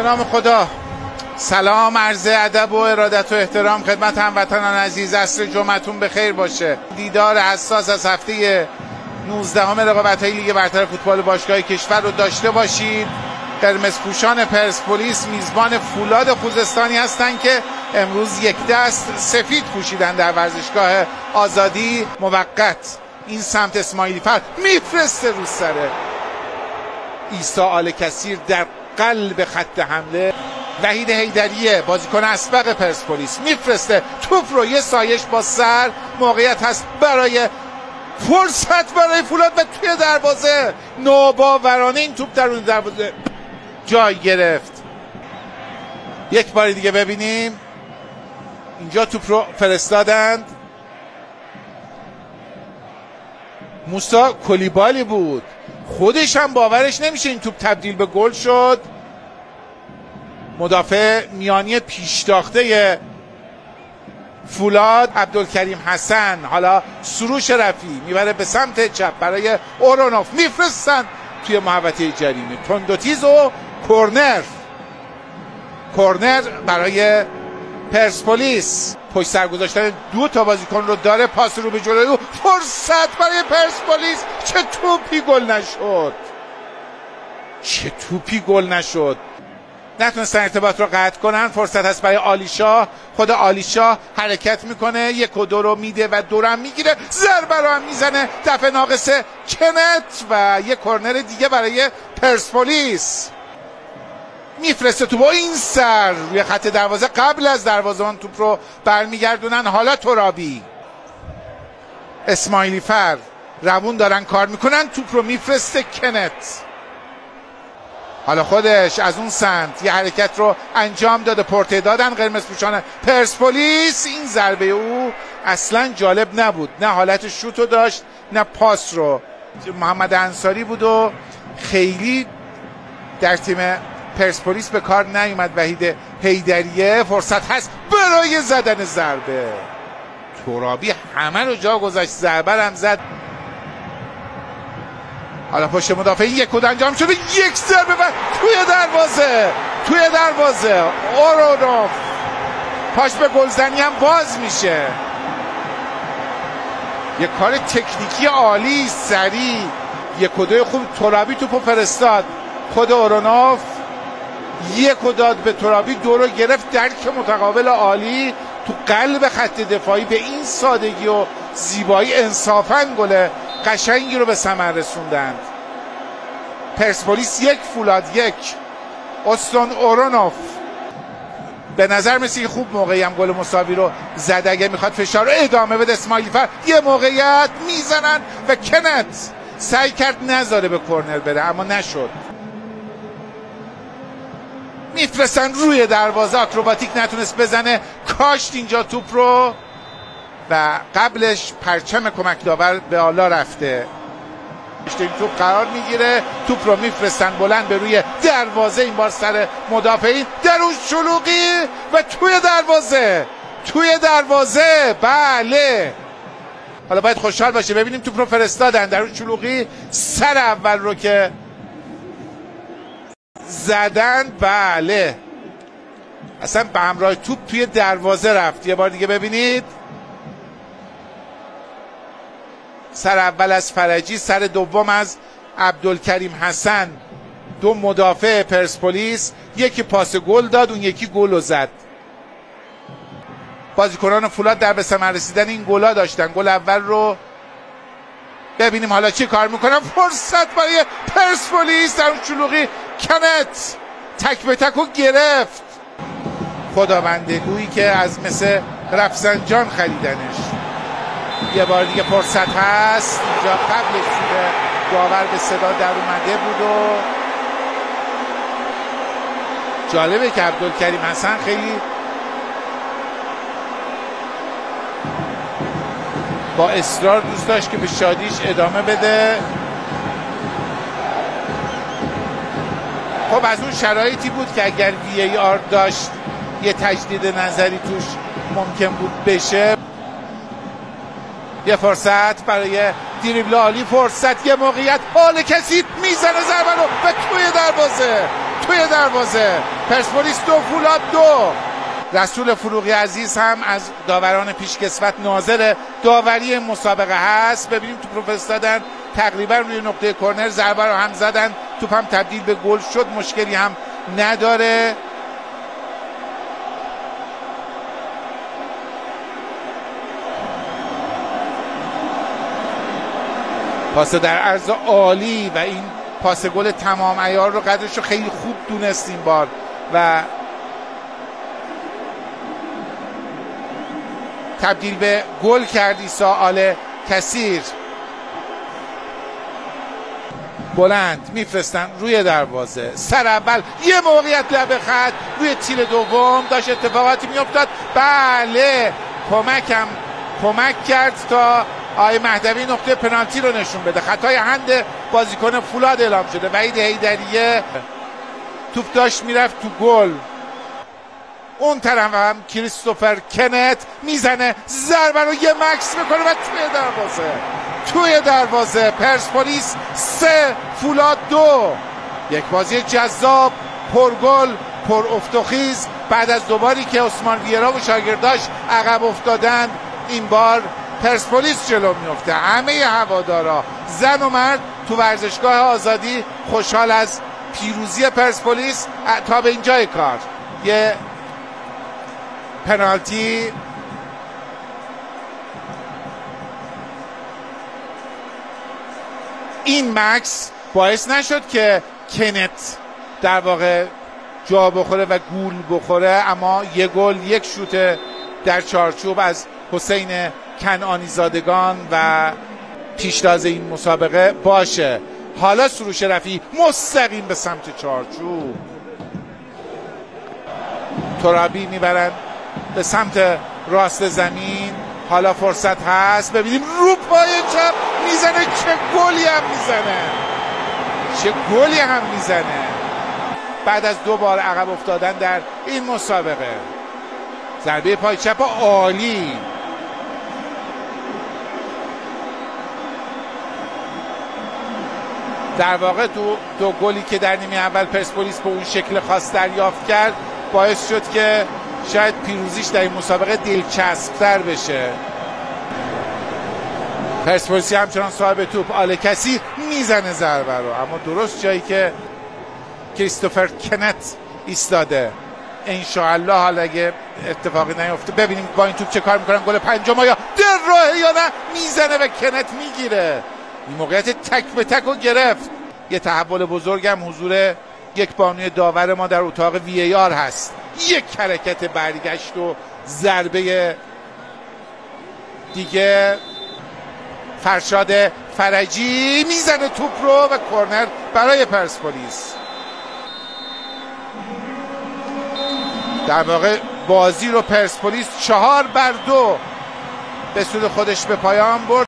به نام خدا. سلام، عرض ادب و ارادت و احترام خدمت هموطنان عزیز. عصر جمعتون بخیر باشه. دیدار حساس از هفته 19 رقابت‌های لیگ برتر فوتبال باشگاه کشور رو داشته باشید. قرمزپوشان پرسپولیس میزبان فولاد خوزستانی هستند که امروز یک دست سفید پوشیدن در ورزشگاه آزادی موقت. این سمت اسماعیلی فر میفرسته رو سر عیسی آل کثیر در قلب خط حمله. وحید حیدریه بازیکن اسبق پرسپولیس میفرسته توپ رو، یه سایش با سر، موقعیت هست برای فرصت برای فولاد و توی دروازه ناباورانه این توپ درون دروازه جای گرفت. یک بار دیگه ببینیم اینجا توپ رو فرستادند. موسی کلیبالی بود، خودش هم باورش نمیشه این توپ تبدیل به گل شد. مدافع میانی پیشتاخته فولاد عبدالکریم حسن، حالا سروش رفی میبره به سمت چپ برای اورونوف، میفرستن توی محوطه جریمه. تندوتیز و کورنر برای پرسپولیس. پشت سر گذاشتن دو تا بازیکن رو داره، پاس رو به جلوی او، فرصت برای پرسپولیس. چه توپی گل نشد. نتونستن ارتباط رو قطع کنن. فرصت هست برای آلیشاه. خود آلیشاه حرکت میکنه، یک و دو رو میده و دورم میگیره، ضربه رو هم میزنه، دفع ناقص کنت و یک کورنر دیگه برای پرسپولیس. میفرسته تو با این سر روی خط دروازه، قبل از دروازه‌بان توپ رو برمیگردونن. حالا ترابی، اسماعیلی فر روون دارن کار میکنن، توپ رو میفرسته کنت. حالا خودش از اون سمت یه حرکت رو انجام داده، پرتعدادن قرمزپوشان پرسپولیس. این ضربه او اصلا جالب نبود، نه حالت شوت رو داشت نه پاس رو. محمد انصاری بود و خیلی در تیم پرسپولیس به کار نیومد. وحید حیدریه، فرصت هست برای زدن ضربه. ترابی همه رو جا گذاشت، ضربه هم زد. حالا پشت مدافع یک کد انجام شده، یک ضربه و توی دروازه اورونوف پاش به گلزنی هم باز میشه. یک کار تکنیکی عالی، سریع، یک و دوی خوب. ترابی توپو فرستاد، خود اورونوف یک و داد به ترابی، دو رو گرفت، درک متقابل عالی تو قلب خط دفاعی. به این سادگی و زیبایی انصافاً گل قشنگی رو به ثمر رسوندند. پرسپولیس یک، فولاد یک. استون اورونوف به نظر مثل خوب موقعی هم گل مساوی رو زد. اگه میخواد فشار رو ادامه بده اسماعیلی فر، یه موقعیت میزنن و کنت سعی کرد نذاره به کورنر بره اما نشد. میفرستن روی دروازه، آکروباتیک نتونست بزنه، کاشت اینجا توپ رو و قبلش پرچم کمک داور به آلا رفته. این توپ قرار میگیره، توپ رو میفرستن بلند به روی دروازه، این بار سر مدافعین، در اون شلوغی و توی دروازه. بله، حالا باید خوشحال باشه. ببینیم توپ رو فرستادن در اون شلوغی، سر اول رو که زدن. بله، اصلا به همراه توپ توی دروازه رفت. یه بار دیگه ببینید، سر اول از فرجی، سر دوم از عبدالکریم حسن. دو مدافع پرسپولیس، یکی پاس گل داد، اون یکی گل رو زد. بازیکنان فولاد در به ثمر رسیدن این گلا داشتن. گل اول رو ببینیم حالا چی کار میکنن. فرصت برای پرسپولیس در اون شلوغی، کنت تک به تک رو گرفت. خداوندگویی که از مثل رفسنجان خریدنش. یه بار دیگه فرصت هست اینجا، قبل سوره داور به صدا در اومده بود و جالبه که عبدالکریم حسن خیلی با اصرار دوست داشت که به شادیش ادامه بده. خب از اون شرایطی بود که اگر VAR داشت یه تجدید نظری توش ممکن بود بشه. یه فرصت برای دریبل عالی، فرصت، یه موقعیت، حال کسی میزنه ضربه رو و توی دروازه. پرسپولیس 2 فولاد 2. رسول فروغی عزیز هم از داوران پیشکسوت ناظر داوری مسابقه هست. ببینیم توپ رو فرستادن تقریبا روی نقطه کرنر، ضربه رو هم زدن، توپ هم تبدیل به گل شد، مشکلی هم نداره. پاس در عرض عالی و این پاس گل تمام عیار رو قدرش رو خیلی خوب دونست این بار و تبدیل به گل کرد عیسی آل کثیر. بلند میفرستن روی دروازه، سر اول یه موقعیت لبه خط روی تیر دوم داشت اتفاقاتی میافتاد. بله کمک کرد تا آقای مهدوی نقطه پنالتی رو نشون بده. خطای هند بازیکن فولاد اعلام شده. وحید حیدریه توپ داشت میرفت تو گل. اون طرف هم کریستوفر کنت میزنه، ضربه رو یه مکس میکنه و توی دروازه. پرسپولیس 3 فولاد 2. یک بازی جذاب، پرگل، پر افت و خیز. بعد از دوباری که عثمان ویرا و شاگرداش عقب افتادن، این بار پرسپولیس جلو میفته. همه هوادارا زن و مرد تو ورزشگاه آزادی خوشحال از پیروزی پرسپولیس تا به اینجای کار. یه پنالتی این مکس باعث نشد که کنت در واقع جا بخوره و گول بخوره، اما یه گل، یک شوت در چارچوب از حسین کنعانی زادگان و پیشتاز این مسابقه باشه. حالا سروش رفیعی مستقیم به سمت چارچوب، ترابی میبرن به سمت راست زمین. حالا فرصت هست، ببینیم رو پای چپ میزنه، چه گلی هم میزنه بعد از 2 بار عقب افتادن در این مسابقه. ضربه پای چپ عالی. در واقع تو 2 گلی که در نیمه اول پرسپولیس به اون شکل خاص دریافت کرد باعث شد که شاید پیروزیش در این مسابقه دلچسب‌تر بشه. پرسپولیسی همچنان صاحب توپ، آل کثیر میزنه ضربه رو، اما درست جایی که کریستوفر کنت ایستاده. انشاءالله حالا اگه اتفاقی نیفته ببینیم با این توپ چه کار میکنن. گل 5 آیا در راهه یا نه؟ میزنه و کنت میگیره. این موقعیت تک به تک رو گرفت. یه تحول بزرگ هم حضور یک بانوی داور ما در اتاق وی آر هست. یک حرکت برگشت و ضربه دیگه. فرشاد فرجی میزنه توپ رو و کرنر برای پرسپولیس. در واقع بازی رو پرسپولیس 4-2 به سود خودش به پایان برد.